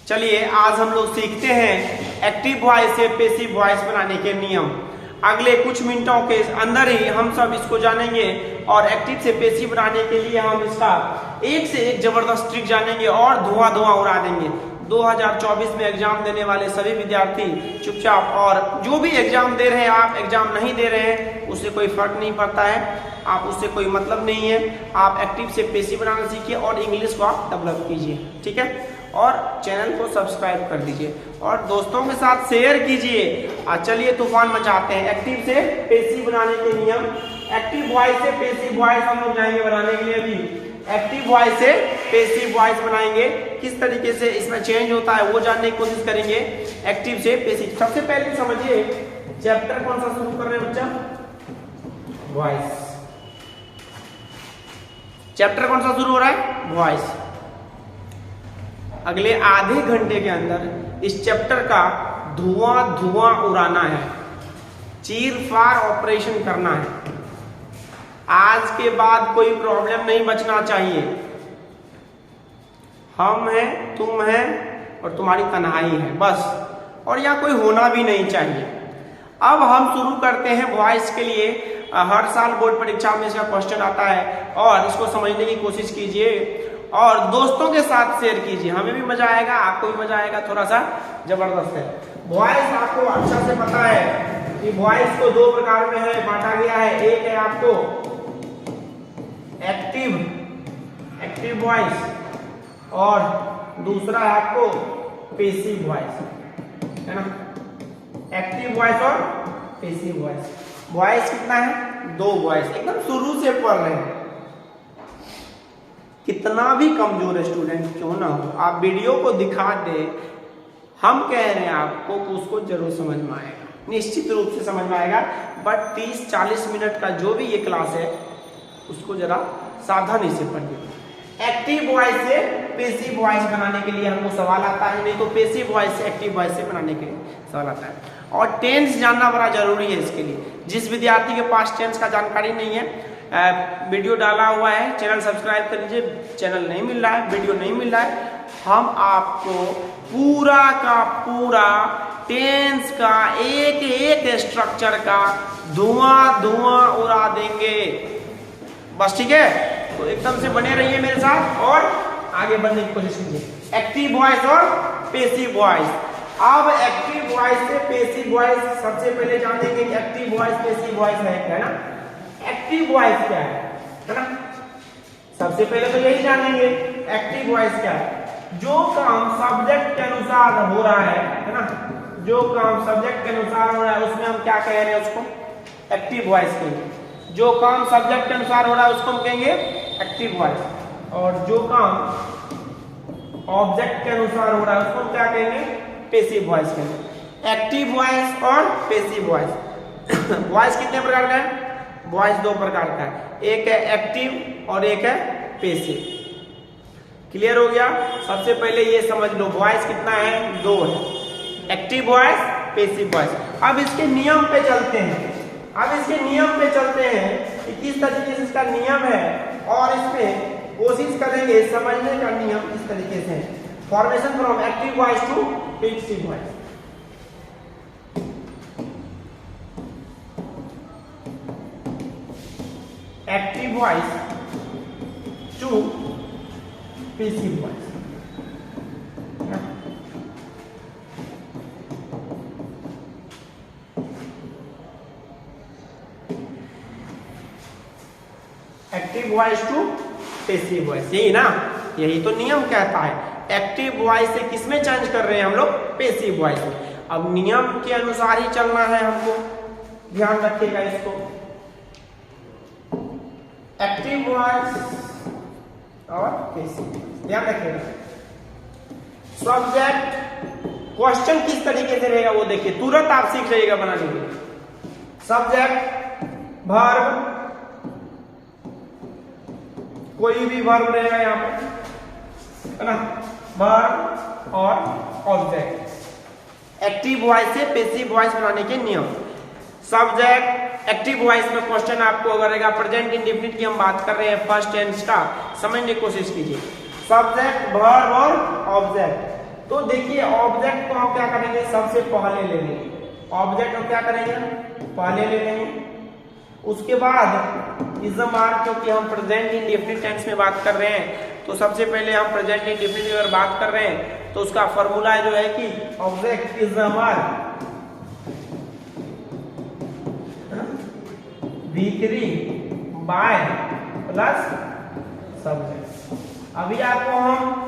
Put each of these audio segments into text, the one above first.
चलिए आज हम लोग सीखते हैं एक्टिव वॉइस से पैसिव वॉइस बनाने के नियम। अगले कुछ मिनटों के अंदर ही हम सब इसको जानेंगे और एक्टिव से पैसिव बनाने के लिए हम इसका एक से एक जबरदस्त ट्रिक जानेंगे और धुआं धुआं उड़ा देंगे। 2024 में एग्जाम देने वाले सभी विद्यार्थी चुपचाप, और जो भी एग्जाम दे रहे हैं आप, एग्जाम नहीं दे रहे हैं उससे कोई फर्क नहीं पड़ता है, आप उससे कोई मतलब नहीं है। आप एक्टिव से पैसिव बनाना सीखिए और इंग्लिश को आप डेवलप कीजिए, ठीक है। और चैनल को सब्सक्राइब कर दीजिए और दोस्तों के साथ शेयर कीजिए। चलिए तूफान मचाते हैं। एक्टिव से पैसिव बनाने के नियम। एक्टिव वॉइस से पैसिव वॉइस हम लोग जाएंगे बनाने के लिए। अभी एक्टिव वॉइस से पैसिव वॉइस बनाएंगे, किस तरीके से इसमें चेंज होता है वो जानने की कोशिश करेंगे। एक्टिव से पैसिव। सबसे पहले समझिए चैप्टर कौन सा शुरू कर रहे हैं बच्चा? वॉइस। चैप्टर कौन सा शुरू हो रहा है? वॉइस। अगले आधे घंटे के अंदर इस चैप्टर का धुआं धुआं उड़ाना है, चीर फाड़ ऑपरेशन करना है। आज के बाद कोई प्रॉब्लम नहीं बचना चाहिए। हम हैं, तुम हैं और तुम्हारी तन्हाई है बस, और यहाँ कोई होना भी नहीं चाहिए। अब हम शुरू करते हैं वॉइस के लिए। हर साल बोर्ड परीक्षा में इसका क्वेश्चन आता है और इसको समझने की कोशिश कीजिए और दोस्तों के साथ शेयर कीजिए। हमें भी मजा आएगा, आपको भी मजा आएगा। थोड़ा सा जबरदस्त है। वॉइस आपको अच्छा से पता है कि वॉइस को दो प्रकार में है, बांटा गया है। एक है आपको एक्टिव वॉइस और दूसरा है आपको पैसिव वॉइस, है ना। एक्टिव वॉइस और पैसिव वॉइस। वॉइस कितना है? दो वॉइस। एकदम शुरू से पढ़ रहे हैं। कितना भी कमजोर स्टूडेंट क्यों ना हो, आप वीडियो को दिखा दे, हम कह रहे हैं आपको कि उसको जरूर समझ में आएगा, निश्चित रूप से समझ में आएगा। बट 30-40 मिनट का जो भी ये क्लास है उसको जरा सावधानी से पढ़िए। एक्टिव वॉइस से पैसिव वॉइस बनाने के लिए हमको सवाल आता है, नहीं तो पैसिव वॉइस से एक्टिव वॉइस से बनाने के लिए सवाल आता है। और टेंस जानना बड़ा जरूरी है इसके लिए। जिस विद्यार्थी के पास टेंस का जानकारी नहीं है, वीडियो डाला हुआ है, चैनल सब्सक्राइब कर लीजिए। चैनल नहीं मिल रहा है, वीडियो नहीं मिल रहा है, हम आपको पूरा का पूरा टेंस का एक एक स्ट्रक्चर का धुआं धुआं उड़ा देंगे बस, ठीक है। तो एकदम से बने रहिए मेरे साथ और आगे बढ़ने की कोशिश कीजिए। एक्टिव वॉइस और पैसिव वॉइस। अब एक्टिव वॉइस से पैसिव वॉइस सबसे पहले जानेंगे कि एक्टिव वॉइस पैसिव वॉइस है ना। एक्टिव वॉइस क्या है ना। सबसे पहले तो यही जानेंगे एक्टिव वॉइस क्या है। जो काम सब्जेक्ट के अनुसार हो रहा है ना, जो काम सब्जेक्ट के अनुसार हो रहा है उसमें हम क्या कह रहे हैं? उसको एक्टिव वॉइस कहेंगे। जो काम सब्जेक्ट के अनुसार हो रहा है उसको हम कहेंगे एक्टिव वॉइस, और जो काम ऑब्जेक्ट के अनुसार हो रहा है उसको हम क्या कहेंगे? पैसिव वॉइस कहेंगे। एक्टिव वॉइस और पैसिव वॉइस। वॉइस कितने प्रकार का है? वॉइस दो प्रकार का है, एक है एक्टिव और एक है पैसिव। क्लियर हो गया? सबसे पहले ये समझ लो वॉइस कितना है? दो है, एक्टिव वॉइस, पैसिव वॉइस। अब इसके नियम पे चलते हैं। कि किस तरीके से इसका नियम है और इसमें कोशिश करेंगे समझने का नियम किस तरीके से है। Formation from active voice to passive voice. Active voice to passive voice. Active voice to passive voice, यही ना, यही तो नियम कहता है। एक्टिव वॉइस से किसमें चेंज कर रहे हैं हम लोग? पैसिव वॉइस में। अब नियम के अनुसार ही चलना है हमको, ध्यान रखिएगा इसको। एक्टिव वॉइस और पैसिव, ध्यान रखिएगा। सब्जेक्ट, क्वेश्चन किस तरीके से रहेगा वो देखिए, तुरंत आप सीख जाइएगा बनाने के लिए। सब्जेक्ट, वर्ब, कोई भी वर्ब रहेगा यहाँ पर, है ना, वर्ब और ऑब्जेक्ट। एक्टिव वॉइस से पैसिव वॉइस बनाने के नियम। सब्जेक्ट, एक्टिव वॉइस में क्वेश्चन आपको अगर रहेगा प्रेजेंट इंडेफिनिट की हम बात कर रहे हैं फर्स्ट टेंस का, समझने की कोशिश कीजिए। सब्जेक्ट, वर्ब और ऑब्जेक्ट। तो देखिए ऑब्जेक्ट को हम क्या करेंगे, सबसे पहले ले लेंगे। ऑब्जेक्ट को क्या करेंगे, पहले ले लेंगे। उसके बाद इज द मार्क, क्योंकि हम प्रेजेंट इंडेफिनिट टेंस में बात कर रहे हैं, तो सबसे पहले हम प्रेजेंट इंडेफिनिट अगर बात कर रहे हैं तो उसका फॉर्मूला जो है कि object is the mark V3 by plus subject. अभी आपको हम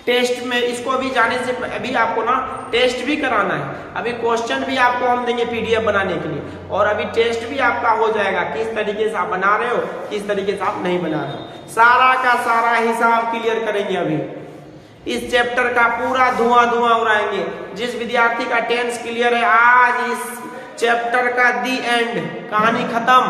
टेस्ट में इसको अभी जाने से अभी आपको ना टेस्ट भी कराना है। अभी क्वेश्चन भी आपको हम देंगे पीडीएफ बनाने के लिए, और अभी टेस्ट भी आपका हो जाएगा, किस तरीके से आप बना रहे हो, किस तरीके से आप नहीं बना रहे हो। सारा का सारा हिसाब क्लियर करेंगे। अभी इस चैप्टर का पूरा धुआं उड़ाएंगे। जिस विद्यार्थी का टेंस क्लियर है, आज इस चैप्टर का दी एंड, कहानी खत्म।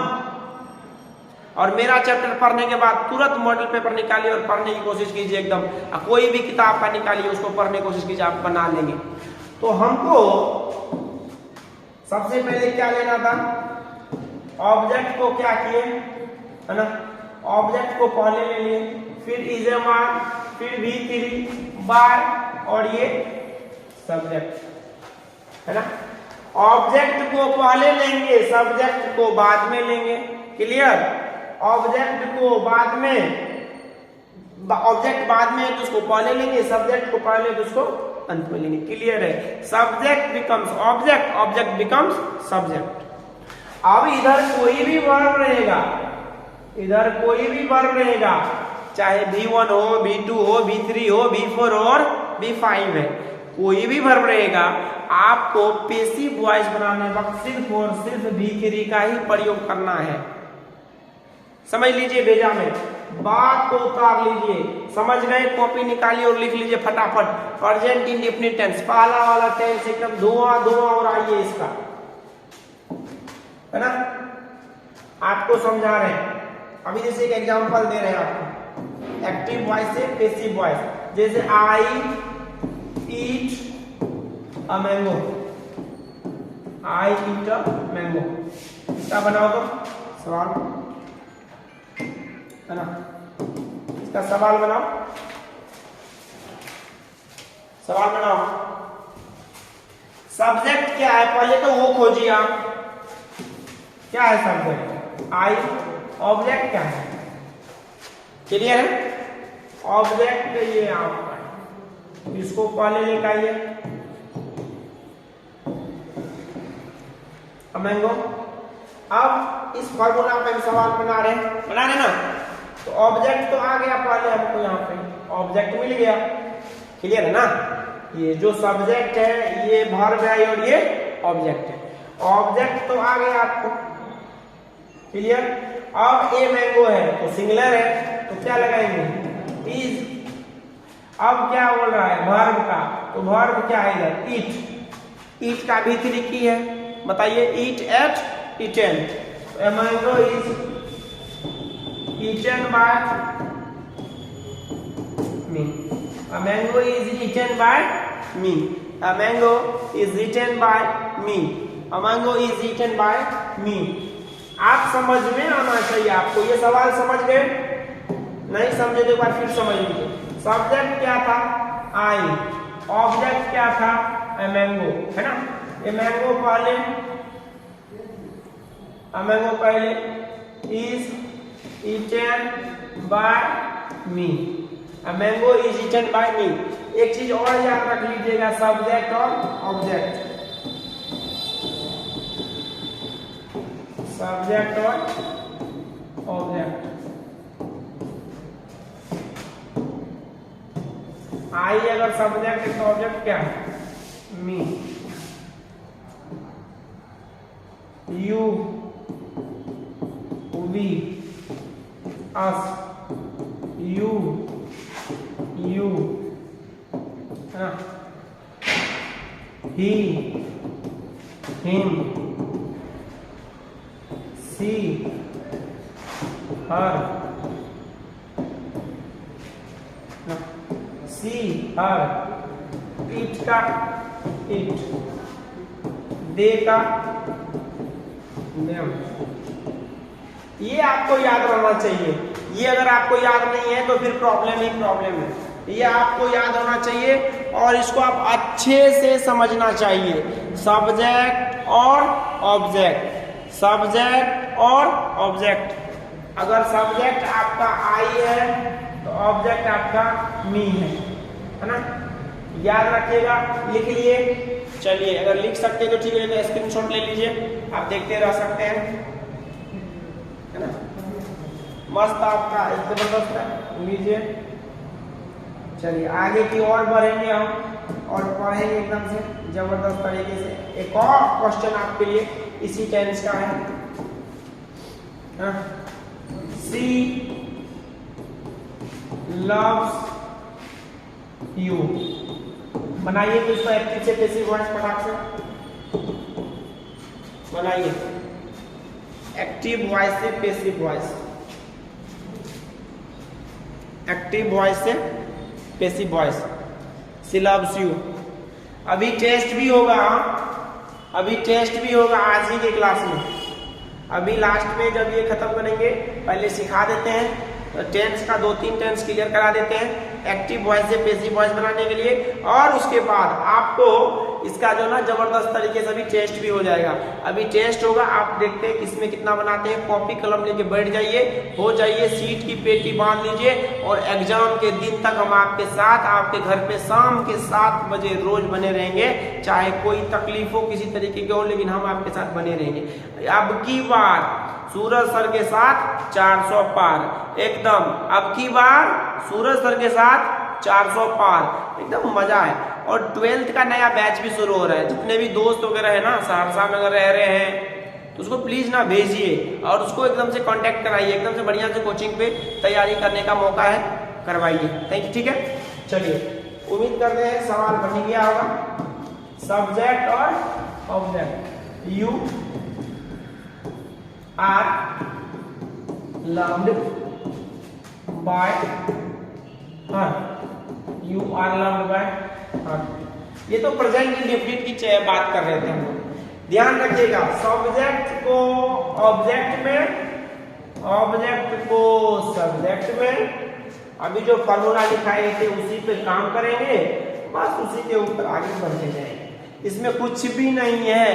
और मेरा चैप्टर पढ़ने के बाद तुरंत मॉडल पेपर निकालिए और पढ़ने की कोशिश कीजिए एकदम। कोई भी किताब का निकालिए, उसको पढ़ने की कोशिश कीजिए, आप बना लेंगे। तो हमको सबसे पहले क्या लेना था, ऑब्जेक्ट को क्या किए, है ना, ऑब्जेक्ट को पहले ले लिए, फिर इज ए मार्क, फिर V3 बाय, और ये सब्जेक्ट, है ना। ऑब्जेक्ट को पहले लेंगे, सब्जेक्ट को बाद में लेंगे। क्लियर। ऑब्जेक्ट को बाद में, ऑब्जेक्ट बाद में तो उसको पहले लेंगे, सब्जेक्ट को पहले तो उसको अंत में लेंगे। क्लियर है। Subject becomes object, object becomes subject. अब इधर कोई भी वर्ब रहेगा, इधर कोई भी वर्ब रहेगा, चाहे V1 हो, V2 हो, V3 हो, V4 हो और V5 है, कोई भी वर्ब रहेगा, आपको पैसिव वॉइस बनाने वक्त सिर्फ और सिर्फ V3 का ही प्रयोग करना है। समझ लीजिए, भेजा में बात को उतार लीजिए। समझ गए, कॉपी निकालिए और लिख लीजिए फटाफट। प्रेजेंट इंडेफिनिट टेंस, पहला वाला टेंस एकदम धुआं उड़ाइए इसका, है ना। आपको समझा रहे हैं। अभी जैसे एक एग्जांपल दे रहे हैं आपको, एक्टिव वॉइस से पैसिव वॉइस। जैसे आई ईट a mango, I eat a mango, इसका बनाओ तो सवाल, है ना। इसका सवाल बनाओ, सवाल बनाओ। सब्जेक्ट क्या है पहले तो वो खोजिए आप, क्या है सब्जेक्ट, आई। ऑब्जेक्ट क्या है, क्लियर है। ऑब्जेक्ट ये आपका, इसको पहले लेकर आइए, मैंगो। अब इस फॉर्मूला पे हम सवाल बना रहे ना, तो ऑब्जेक्ट तो आ गया पहले हमको, यहाँ पे ऑब्जेक्ट मिल गया। क्लियर है ना। ये जो सब्जेक्ट है ये वर्ब है और ये ऑब्जेक्ट है। ऑब्जेक्ट तो आ गया आपको, क्लियर। अब ए मैंगो है तो सिंगुलर है, तो क्या लगाएंगे, इज। अब क्या बोल रहा है, वर्ब का, तो वर्ब क्या है इधर, ईट। ईट का V3 की है, बताइए, eat ate eaten. A mango is eaten by me. A mango is eaten by me. A mango is eaten by me. A mango is eaten by me. आप समझ में आना चाहिए आपको। ये सवाल समझ गए, नहीं समझे तो एक बार फिर समझ लीजिए। सब्जेक्ट क्या था, आई। ऑब्जेक्ट क्या था, ए मैंगो, है ना। ये मैंगो पहले, मैंगो पहले, is eaten by me. Mango is eaten by me. एक चीज और याद रख लीजिएगा, सब्जेक्ट और ऑब्जेक्ट, सब्जेक्ट और ऑब्जेक्ट। आई अगर सब्जेक्ट है तो ऑब्जेक्ट क्या है, me. You, we, us, you, he, him, she, her, she, her, it का it, they का them। ये आपको याद रहना चाहिए। ये अगर आपको याद नहीं है तो फिर प्रॉब्लम ही प्रॉब्लम है। ये आपको याद होना चाहिए और इसको आप अच्छे से समझना चाहिए। सब्जेक्ट और ऑब्जेक्ट, सब्जेक्ट और ऑब्जेक्ट। अगर सब्जेक्ट आपका आई है तो ऑब्जेक्ट आपका मी है ना, याद रखिएगा, लिख लिए। चलिए अगर लिख सकते हैं तो ठीक है, तो स्क्रीनशॉट ले लीजिए, आप देखते रह सकते हैं, है ना। मस्त आपका जबरदस्त है, लीजिए। चलिए आगे की ओर बढ़ेंगे हम और पढ़ेंगे एकदम से जबरदस्त तरीके से। एक और क्वेश्चन आपके लिए इसी टेंस का है। सी लव्स यू, बनाइए तो इसको एक्टिव से पैसिव वॉइस फटाक से बनाइए, एक्टिव वॉइस से पैसिव वॉइस, एक्टिव वॉइस से passive voice. She loves you. अभी टेस्ट भी होगा, अभी टेस्ट भी होगा आज ही के क्लास में। अभी लास्ट में जब ये खत्म करेंगे पहले सिखा देते हैं, टेंस का 2-3 टेंस क्लियर करा देते हैं एक्टिव वॉइस से पैसिव वॉइस बनाने के लिए, और उसके बाद आपको इसका जो ना जबरदस्त तरीके से अभी टेस्ट भी हो जाएगा। अभी टेस्ट होगा, आप देखते हैं किसमें कितना बनाते हैं। कॉपी कलम लेके बैठ जाइए, हो जाइए, सीट की पेटी बांध लीजिए, और एग्जाम के दिन तक हम आपके साथ आपके घर पे शाम के 7 बजे रोज बने रहेंगे। चाहे कोई तकलीफ हो किसी तरीके की हो, लेकिन हम आपके साथ बने रहेंगे। अब की बार सूरज सर के साथ 400 पार एकदम, अब की बार सूरज सर के साथ 400 पार एकदम मजा है। और 12th का नया बैच भी शुरू हो रहा है। जितने भी दोस्त वगैरह है ना सहरसा में अगर रह रहे हैं तो उसको प्लीज ना भेजिए और उसको एकदम से कांटेक्ट कराइए, एकदम से बढ़िया से कोचिंग पे तैयारी करने का मौका है, करवाइए। थैंक यू, ठीक है। चलिए उम्मीद करते हैं सवाल बन गया होगा। सब्जेक्ट और object, you are loved by her, you are loved by her. ये तो प्रेजेंट इंडेफिनिट की बात कर रहे थे हम लोग। ध्यान रखिएगा, सब्जेक्ट को ऑब्जेक्ट में, ऑब्जेक्ट को सब्जेक्ट में। अभी जो फॉर्मूला लिखाए थे उसी पे काम करेंगे, बस उसी के ऊपर आगे बढ़ते जाएंगे। इसमें कुछ भी नहीं है,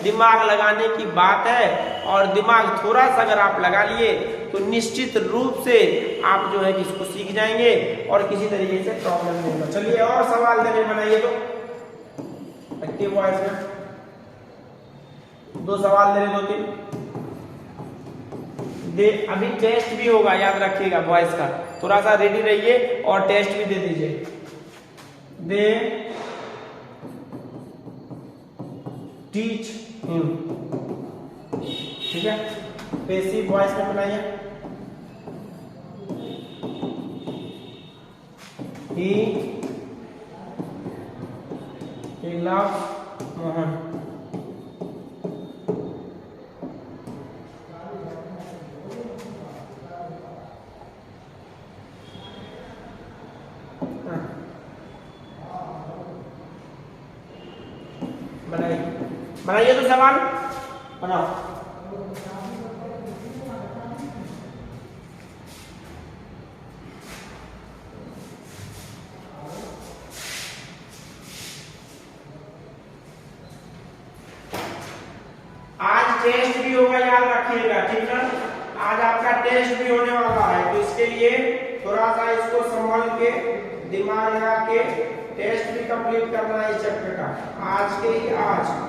दिमाग लगाने की बात है, और दिमाग थोड़ा सा अगर आप लगा लिए तो निश्चित रूप से आप जो है कि इसको सीख जाएंगे और किसी तरीके से प्रॉब्लम नहीं होगा। चलिए और सवाल देने बनाइए तो एक्टिव वॉइस में 2 सवाल दे रहे, 2-3 दे। अभी टेस्ट भी होगा, याद रखिएगा वॉइस का, थोड़ा सा रेडी रहिए और टेस्ट भी दे दीजिए। दे टीच हिम, ठीक है। पैसिव वॉइस में बनाइए, he loves मोहन। बनाइए तो सवाल बनाओ। आज टेस्ट भी होगा, याद रखिएगा, ठीक है। आज आपका टेस्ट भी होने वाला है, तो इसके लिए थोड़ा सा इसको संभाल के दिमाग लगा के टेस्ट भी कंप्लीट करना है इस चैप्टर का। आज के ही आज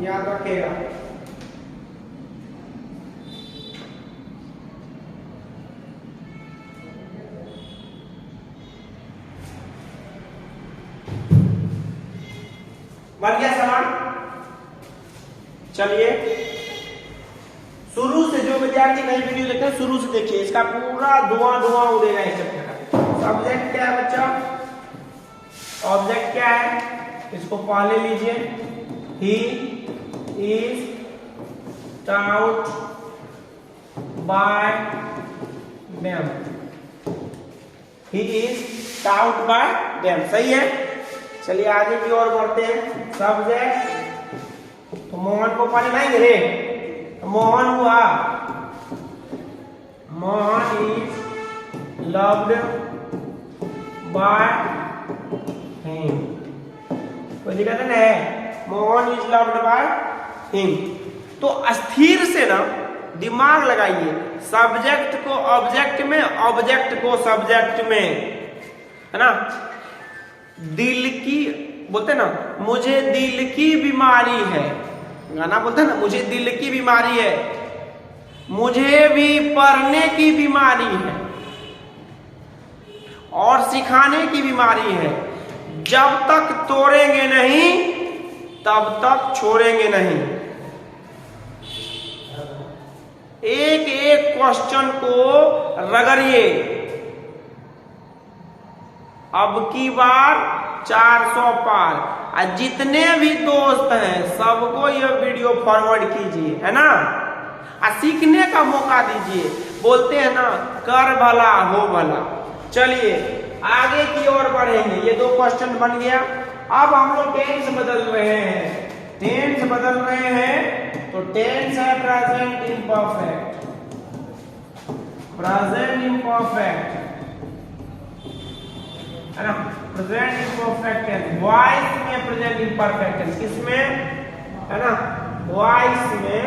याद रखिएगा। बन गया सवाल। चलिए शुरू से जो विद्यार्थी नई वीडियो देखते हैं शुरू से देखिए, इसका पूरा धुआं उड़ेगा इस चैप्टर का। सब्जेक्ट क्या है बच्चा, ऑब्जेक्ट क्या है, इसको पहले लीजिए। He is taut bye them, he is taut bye them, सही है। चलिए आगे की ओर बढ़ते हैं। सब्जेक्ट, तो मोहन को पढ़े नहीं रे, मोहन हुआ, Mohan is loved by him, कोई दिक्कत नहीं है। Mohan is loved by him. तो स्थिर से ना दिमाग लगाइए, सब्जेक्ट को ऑब्जेक्ट में, ऑब्जेक्ट को सब्जेक्ट में, है ना। दिल की बोलते ना, मुझे दिल की बीमारी है, गाना बोलते ना, मुझे दिल की बीमारी है, मुझे भी पढ़ने की बीमारी है और सिखाने की बीमारी है। जब तक तोड़ेंगे नहीं तब तक छोड़ेंगे नहीं। एक एक क्वेश्चन को रगड़िए। अब की बार 400 पार। और जितने भी दोस्त हैं सबको यह वीडियो फॉरवर्ड कीजिए, है ना, और सीखने का मौका दीजिए। बोलते हैं ना, कर भला हो भला। चलिए आगे की ओर बढ़ेंगे। ये 2 क्वेश्चन बन गया। अब हम लोग टेंस बदल रहे हैं, टेंस बदल रहे हैं। तो टेंस है प्रेजेंट इम्परफेक्ट, प्रेजेंट इम्परफेक्ट, है ना। प्रेजेंट इम्परफेक्ट टेंस वॉइस में, प्रेजेंट इम्परफेक्ट टेंस किसमें, है ना, वॉइस में।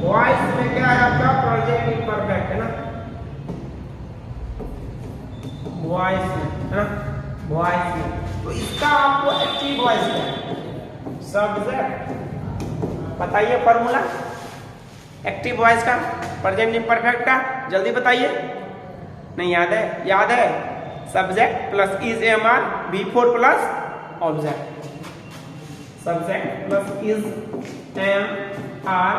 वॉइस में क्या है आपका, प्रेजेंट इम्परफेक्ट, है ना, वॉइस में, है ना, वॉइस में। तो इसका आपको एक्टिव वॉइस है, सब्जेक्ट। बताइए फॉर्मूला एक्टिव वॉइस का, प्रेजेंट इम्परफेक्ट का, जल्दी बताइए। नहीं याद है? याद है, subject plus is am are before plus object, subject plus is am are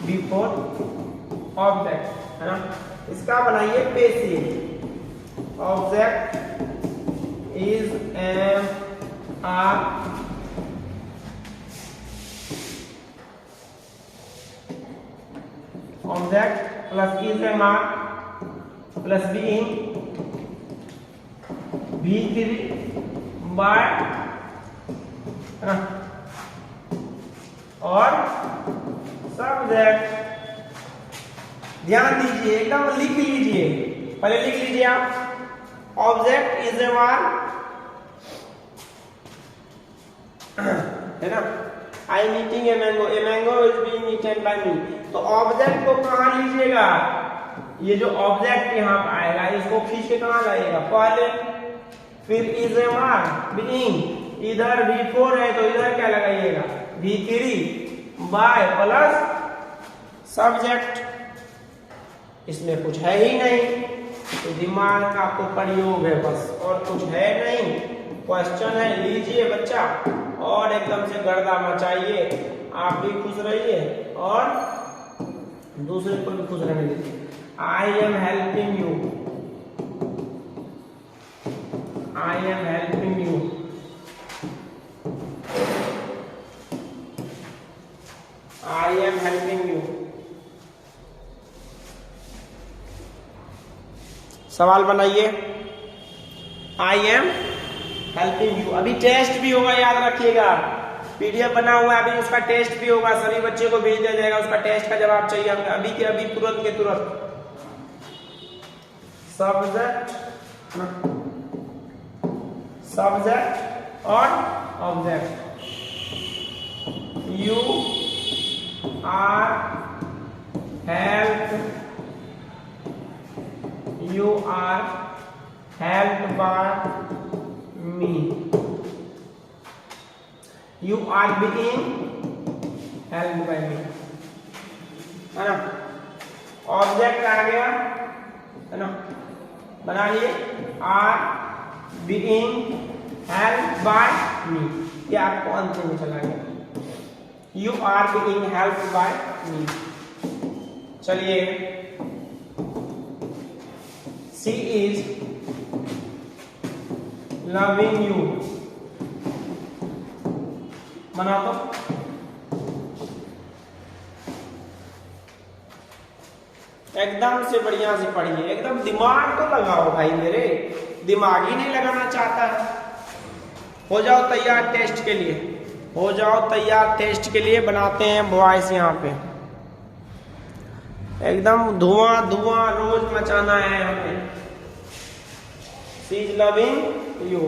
before object, है ना। इसका बनाइए passive, object is am are object plus is am are plus being V3 by, है ना, और सब्जेक्ट। ध्यान दीजिए, एकदम लिख लीजिए, पहले लिख लीजिए आप। ऑब्जेक्ट इज एम आर, है ना, I am eating a mango, a mango is being eaten by me. तो ऑब्जेक्ट को कहां लीजिएगा, ये जो ऑब्जेक्ट यहां आएगा इसको खींच के कहां लाइएगा, पहले, फिर इज एम आर बीइंग, इधर V4 है तो इधर क्या लगाइएगा, V3 बाय प्लस सब्जेक्ट। इसमें कुछ है ही नहीं, तो दिमाग का तो प्रयोग है बस, और कुछ है नहीं। क्वेश्चन है, लीजिए बच्चा और एकदम से गर्दा मचाइए। आप भी खुश रहिए और दूसरे को भी खुश रहने दीजिए। I am helping you, I am helping you. I am helping you. सवाल बनाइए, I am helping you। अभी टेस्ट भी होगा, याद रखिएगा। PDF बना हुआ है, अभी उसका टेस्ट भी होगा, सभी बच्चे को भेज दिया जाएगा। उसका टेस्ट का जवाब चाहिए हमें अभी के अभी, तुरंत के तुरंत। सब्जेक्ट, सब्जेक्ट और object. You are help, you are help by me, you are being help by me, है ना। ऑब्जेक्ट आ गया, है ना, बना लिए, are being help by me, ये आपको अंत में चला गया। You are being help by me. चलिए, शी इज लविंग यू, बना दो। एकदम से बढ़िया से पढ़िए, एकदम दिमाग तो लगाओ भाई मेरे, दिमाग ही नहीं लगाना चाहता है। हो जाओ तैयार टेस्ट के लिए, हो जाओ तैयार टेस्ट के लिए। बनाते हैं वॉइस यहाँ पे, एकदम धुआं धुआं रोज मचाना है हमें। शी इज लविंग यू,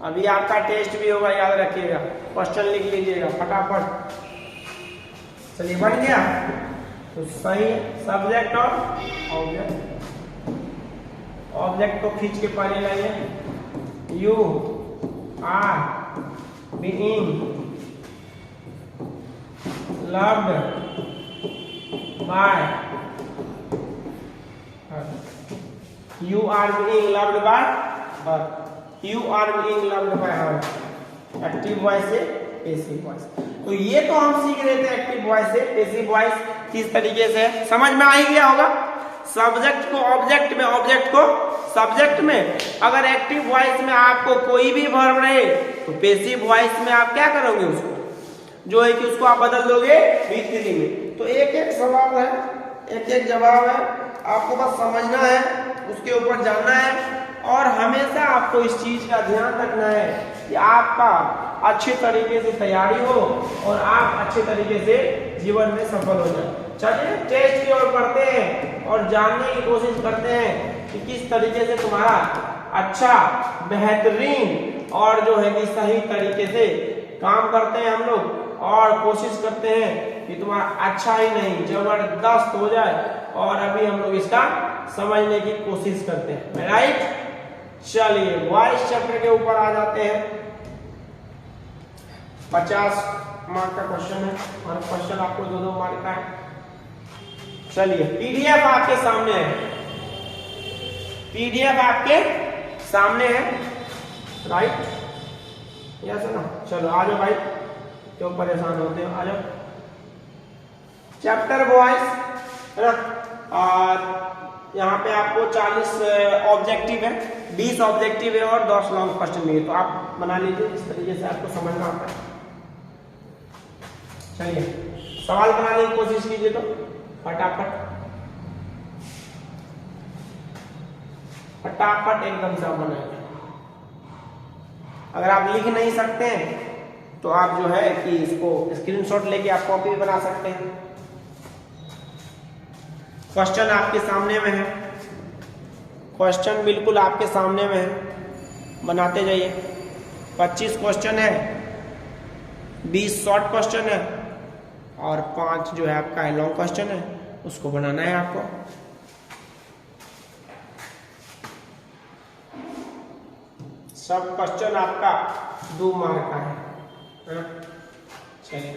अभी आपका टेस्ट भी होगा, याद रखिएगा, क्वेश्चन लिख लीजिएगा फटाफट। चलिए बन गया तो सही है। सब्जेक्ट और ऑब्जेक्ट, ऑब्जेक्ट को खींच के पहले लाइए। You are being loved by, you are being loved by her, you are being loved by her. Active voice से पैसिव वॉइस। तो ये तो हम सीख रहे थे एक्टिव वॉइस से पैसिव वॉइस किस तरीके से, समझ में आ ही गया होगा। सब्जेक्ट को ऑब्जेक्ट में, ऑब्जेक्ट को सब्जेक्ट में, अगर एक्टिव वॉइस में आपको कोई भी वर्ब रहे तो पैसिव वॉइस में आप क्या करोगे, उसको जो है कि उसको आप बदल दोगे V3 में। तो एक एक सवाल है, एक एक जवाब है, आपको बस समझना है, उसके ऊपर जानना है और हमेशा आपको इस चीज का ध्यान रखना है कि आपका अच्छे तरीके से तैयारी हो और आप अच्छे तरीके से जीवन में सफल हो जाए। चलिए टेस्ट की ओर बढ़ते हैं और जानने की कोशिश करते हैं कि किस तरीके से तुम्हारा अच्छा, बेहतरीन और जो है कि सही तरीके से काम करते हैं हम लोग और कोशिश करते हैं कि तुम्हारा अच्छा ही नहीं जबरदस्त हो जाए। और अभी हम लोग इसका समझने की कोशिश करते हैं, राइट। चलिए वॉइस चैप्टर के ऊपर आ जाते हैं। 50 मार्क का क्वेश्चन है और क्वेश्चन आपको 2-2 मार्क का है। चलिए पीडीएफ आपके सामने है, पीडीएफ आपके सामने है, राइट, यस है ना। चलो आ जाओ भाई, क्यों परेशान होते हो, आ जाओ। चैप्टर वॉइस है ना, और यहाँ पे आपको 40 ऑब्जेक्टिव है, 20 ऑब्जेक्टिव है और 10 लॉन्ग क्वेश्चन है। तो आप बना लीजिए इस तरीके से आपको समझना आता है। चलिए सवाल बनाने की कोशिश कीजिए तो फटाफट फटाफट एकदम से आप बनाइए। अगर आप लिख नहीं सकते हैं तो आप जो है कि इसको स्क्रीनशॉट लेके आप कॉपी भी बना सकते हैं। क्वेश्चन आपके सामने में है, क्वेश्चन बिल्कुल आपके सामने में है, बनाते जाइए। 25 क्वेश्चन है, 20 शॉर्ट क्वेश्चन है और 5 जो है आपका लॉन्ग क्वेश्चन है, उसको बनाना है आपको। सब क्वेश्चन आपका 2 मार्क का है। चलिए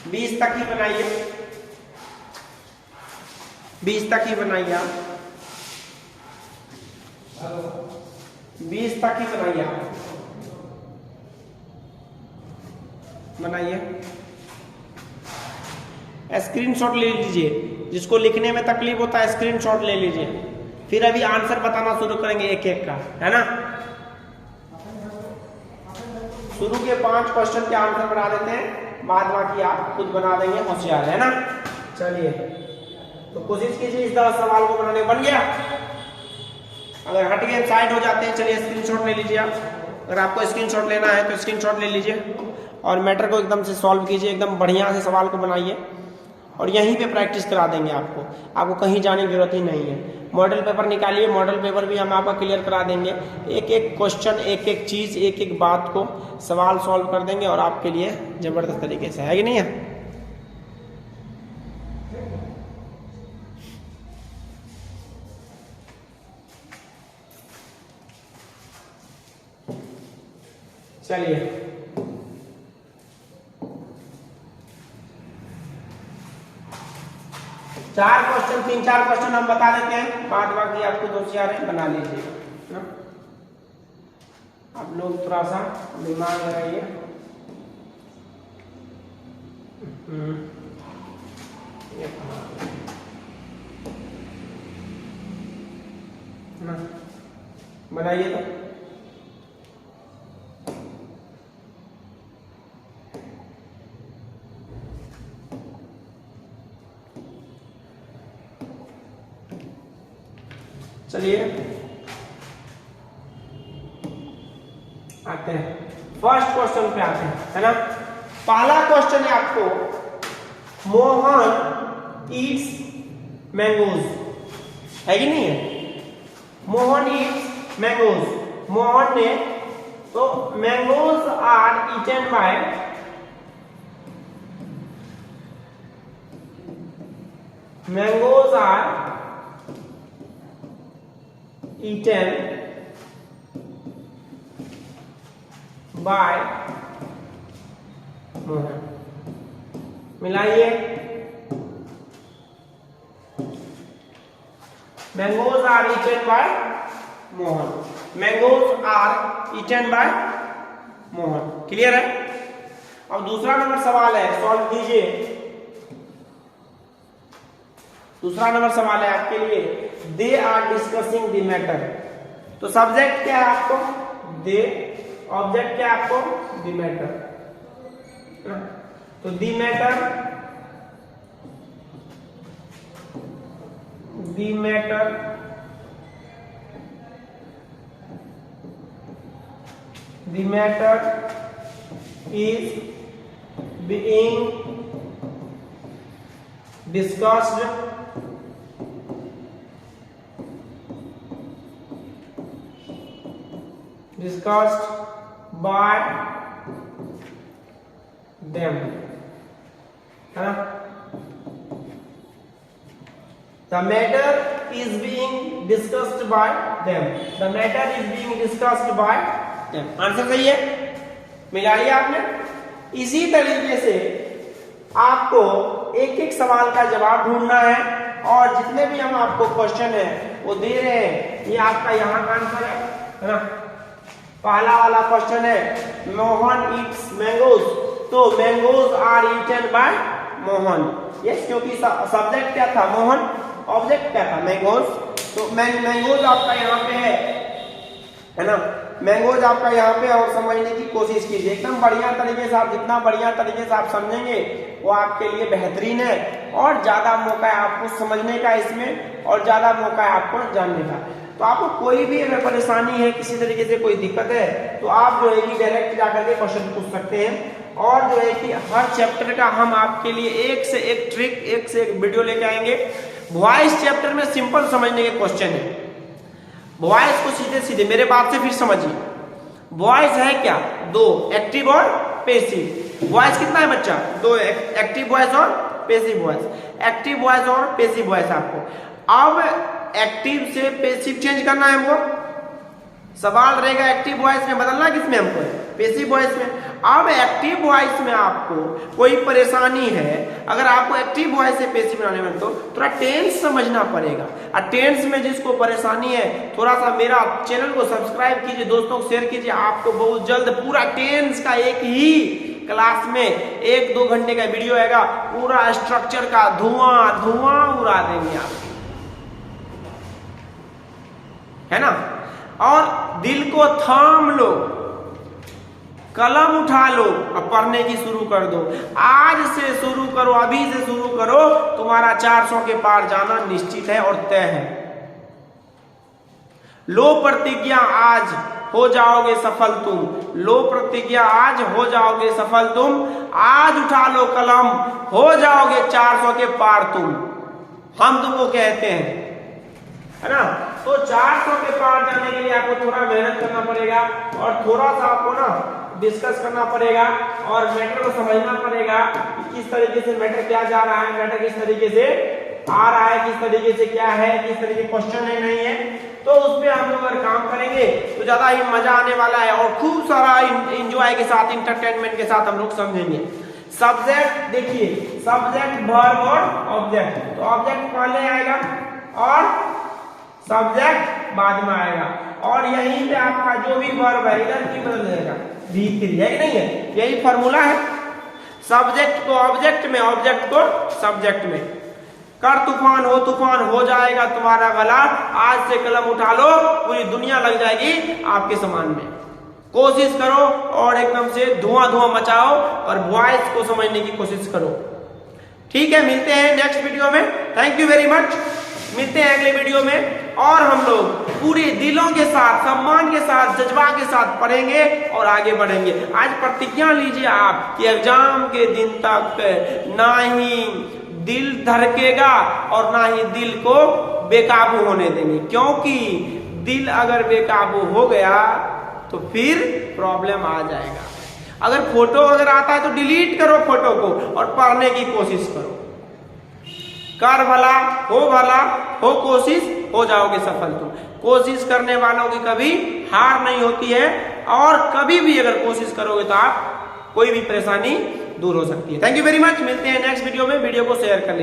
20 तक ही बनाइए, 20 तक ही बनाइए आप, 20 तक ही बनाइए आप, बनाइए। स्क्रीनशॉट ले लीजिए, जिसको लिखने में तकलीफ होता है स्क्रीनशॉट ले लीजिए, फिर अभी आंसर बताना शुरू करेंगे एक एक का, है ना। शुरू के 5 क्वेश्चन के आंसर बना देते हैं, बाद बाकी आप खुद बना देंगे, होशियार है ना। चलिए तो कोशिश कीजिए इस तरह सवाल को बनाने। बन गया, अगर हट गए साइड हो जाते हैं। चलिए स्क्रीनशॉट ले लीजिए आप, अगर आपको स्क्रीनशॉट लेना है तो स्क्रीनशॉट ले लीजिए और मैटर को एकदम से सॉल्व कीजिए, एकदम बढ़िया से सवाल को बनाइए और यहीं पे प्रैक्टिस करा देंगे आपको, आपको कहीं जाने की जरूरत ही नहीं है। मॉडल पेपर निकालिए, मॉडल पेपर भी हम आपका क्लियर करा देंगे, एक एक क्वेश्चन, एक एक चीज, एक एक बात को सवाल सॉल्व कर देंगे और आपके लिए जबरदस्त तरीके से, है कि नहीं है। चलिए 4 क्वेश्चन, 3-4 क्वेश्चन हम बता देते हैं, बाद बाकी आपको होशियार है, बना लीजिए ना। आप लोग थोड़ा सा दिमाग लगाइए। बनाइए तो चलिए आते हैं फर्स्ट क्वेश्चन पे आते हैं, है ना। पहला क्वेश्चन है आपको, मोहन ईट्स मैंगोज, है कि नहीं है। मोहन ईट्स मैंगोज, मोहन ने, तो mangoes are eaten by eaten by Mohan. मिलाइए, mangoes are eaten by Mohan, mangoes are eaten by Mohan. Clear है? अब दूसरा नंबर सवाल है, सॉल्व कीजिए। दूसरा नंबर सवाल है आपके लिए, they are discussing the matter. तो सब्जेक्ट क्या है आपको? दे, ऑब्जेक्ट क्या है आपको? The matter. तो the matter, the matter is being discussed by them, है ना? The matter is being discussed by them, the matter is being discussed by them। Answer सही है, मिला लिया आपने। इसी तरीके से आपको एक एक सवाल का जवाब ढूंढना है, और जितने भी हम आपको क्वेश्चन है वो दे रहे हैं, ये आपका यहाँ का आंसर है ना? पहला वाला क्वेश्चन है, मोहन ईट्स मैंगोज, तो mangoes are eaten by Mohan. Yes, क्योंकि सब्जेक्ट क्या था? मोहन, ऑब्जेक्ट क्या था? मैंगोज। तो मैंगोज आपका यहाँ पे है ना? मैंगोज आपका यहाँ पे, और समझने की कोशिश कीजिए एकदम बढ़िया तरीके से। आप जितना बढ़िया तरीके से आप समझेंगे वो आपके लिए बेहतरीन है, और ज्यादा मौका है आपको समझने का इसमें, और ज्यादा मौका है आपको जानने का। तो आपको कोई भी अगर परेशानी है, किसी तरीके से कोई दिक्कत है, तो आप जो है कि डायरेक्ट जाकर के क्वेश्चन पूछ सकते हैं। और जो है कि हर चैप्टर का हम आपके लिए एक से एक ट्रिक, एक से एक वीडियो लेके आएंगे। वॉइस चैप्टर में सिंपल समझने के क्वेश्चन है, वॉइस को सीधे सीधे मेरे बात से फिर समझिए। वॉइस है क्या? दो, एक्टिव और पैसिव। वॉइस कितना है बच्चा? दो, एक्टिव वॉइस और पैसिव वॉइस। एक्टिव वॉइस और पैसिव वॉइस आपको अब एक्टिव से पैसिव चेंज करना है हमको। सवाल रहेगा एक्टिव वॉइस में बदलना किसमें हमको? पैसिव वॉइस में। अब एक्टिव वॉइस में आपको कोई परेशानी है, अगर आपको एक्टिव वॉइस से पैसिव बनाने में, तो थोड़ा टेंस समझना पड़ेगा। और टेंस में जिसको परेशानी है, थोड़ा सा मेरा चैनल को सब्सक्राइब कीजिए, दोस्तों को शेयर कीजिए। आपको बहुत जल्द पूरा टेंस का एक ही क्लास में 1-2 घंटे का वीडियो आएगा, पूरा स्ट्रक्चर का धुआं उड़ा देंगे आप, है ना? और दिल को थाम लो, कलम उठा लो और पढ़ने की शुरू कर दो। आज से शुरू करो, अभी से शुरू करो, तुम्हारा 400 के पार जाना निश्चित है और तय है। लो प्रतिज्ञा, आज हो जाओगे सफल तुम। लो प्रतिज्ञा, आज हो जाओगे सफल तुम। आज उठा लो कलम, हो जाओगे 400 के पार तुम। हम तुमको कहते हैं, है ना? तो 400 के पार जाने के लिए आपको थोड़ा मेहनत करना पड़ेगा, और थोड़ा सा आपको ना डिस्कस करना पड़ेगा, और मैटर को समझना पड़ेगा कि किस तरीके से मैटर क्या जा रहा है, मैटर किस तरीके से आ रहा है, किस तरीके से क्या है, किस तरीके क्वेश्चन है, नहीं है। तो उस पर हम लोग अगर काम करेंगे तो ज्यादा ही मजा आने वाला है, और खूब सारा इंजॉय के साथ, इंटरटेनमेंट के साथ हम लोग समझेंगे। सब्जेक्ट देखिए, सब्जेक्ट, वर्ब और ऑब्जेक्ट। तो ऑब्जेक्ट पहले आएगा और सब्जेक्ट बाद में आएगा, और यहीं पे आपका जो भी वर्ब है इधर की बदल जाएगा, V3 है कि नहीं है? यही फॉर्मूला है। सब्जेक्ट को ऑब्जेक्ट में, ऑब्जेक्ट को सब्जेक्ट में। कर तूफान हो जाएगा तुम्हारा गला, आज से कलम उठा लो, पूरी दुनिया लग जाएगी आपके समान में। कोशिश करो और एकदम से धुआं मचाओ, और वॉइस को समझने की कोशिश करो। ठीक है, मिलते हैं नेक्स्ट वीडियो में। Thank you very much. मिलते हैं अगले वीडियो में, और हम लोग पूरे दिलों के साथ, सम्मान के साथ, जज्बा के साथ पढ़ेंगे और आगे बढ़ेंगे। आज प्रतिज्ञा लीजिए आप कि एग्जाम के दिन तक ना ही दिल धड़केगा और ना ही दिल को बेकाबू होने देंगे, क्योंकि दिल अगर बेकाबू हो गया तो फिर प्रॉब्लम आ जाएगा। अगर फोटो अगर आता है तो डिलीट करो फोटो को और पढ़ने की कोशिश करो। कर भला हो कोशिश, हो जाओगे सफल तुम। कोशिश करने वालों की कभी हार नहीं होती है, और कभी भी अगर कोशिश करोगे तो आप कोई भी परेशानी दूर हो सकती है। थैंक यू वेरी मच, मिलते हैं नेक्स्ट वीडियो में। वीडियो को शेयर कर लीजिए।